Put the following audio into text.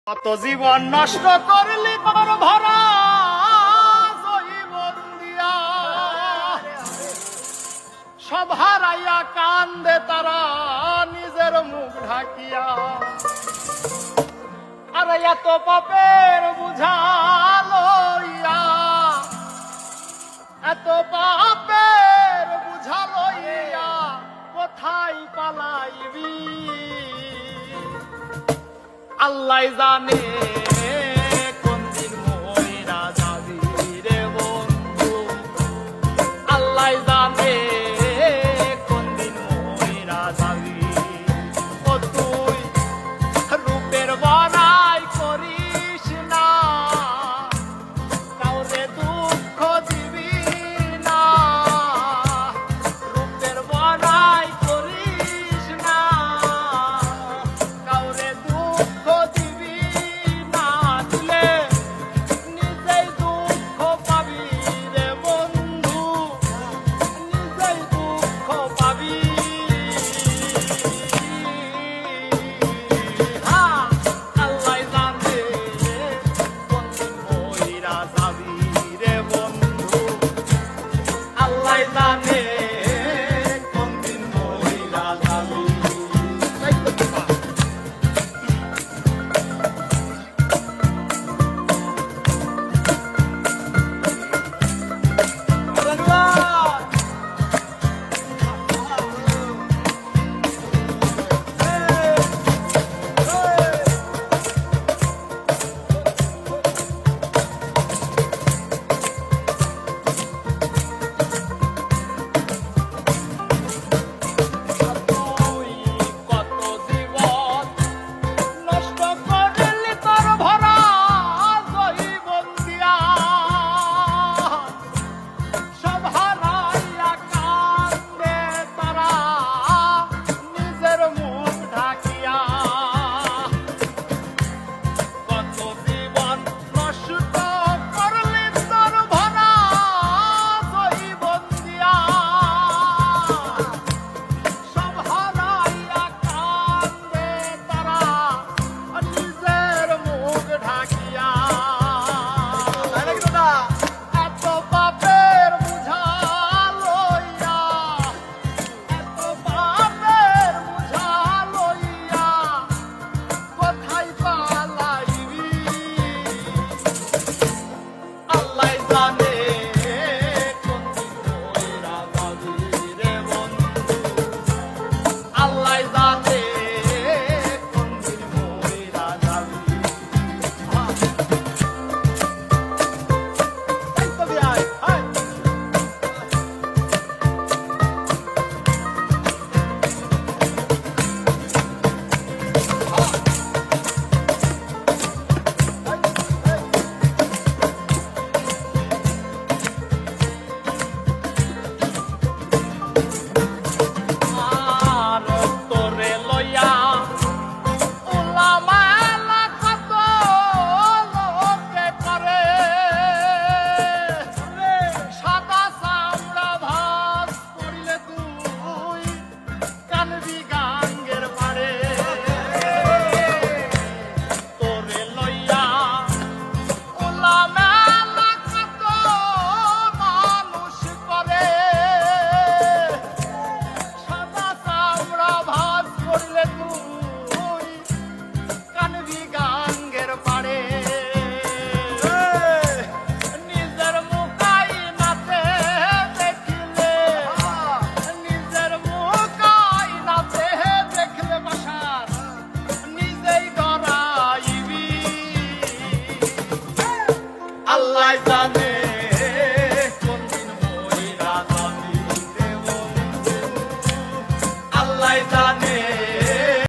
কত জীবন নষ্ট করলি তোর ভরা জীবন দিয়া, সব হারাইয়া কান্দে তারা নিজের মুখ ঢাকিয়া। আর এত পাপের বুঝা লইয়া, এত পাপের বুঝা লইয়া কোথায় পালাইবি আল্লাহ জানে। কোন দিন মইরা যাবি রে বন্ধু আল্লাহ জানে, কোন দিন মইরা যাবি। ও তুই রূপের বড়াই করিস না, কাউরে দুঃখ দিবি না। রূপের বড়াই করিস না, কাউরে দুঃখ দিবি না। দিলে নিজেই দুঃখ পাবি রে বন্ধু, নিজেই দুঃখ পাবি। আল্লাহ জানে কোন দিন মইরা যাবি রে বন্ধু, আল্লাহ জানে কোন দিন মইরা যাবি। তুই কত জীবন নষ্ট করলি তোর ভরা জীবন দিয়া, সব হারাইয়া কান্দে তারা নিজের মুখ ঢাকিয়া। কত জীবন নষ্ট করলি তোর ভরা জীবন দিয়া, সব হারাইয়া কান্দে তারা নিজের মুখ ঢাকিয়া। এত পাপের বুঝা লইয়া, এত পাপের বুঝা লইয়া কোথায় পালাইবি আল্লাহ জানে। কোন দিন মইরা যাবি রে বন্ধু, আল্লাহ জানে কোন দিন মইরা যাবি। এই তো ভাই, হাই। আর তোরে লইয়া উলামালা কত লোকে করে, সাদা চামড়া ভাস করিলে তুই কানবি গাঙ্গের পাড়ে। তোরে লইয়া উলামালা কত মানুষ করে, সাদা চামড়া ভাস করলে তুই কানবি গাঙ্গের পাড়ে। নিজের মুখাই নাতে দেখিলে, নিজের মুখাই নাতে দেখলে বাসার নিজেই ডরাইবি আল্লাহ জানে।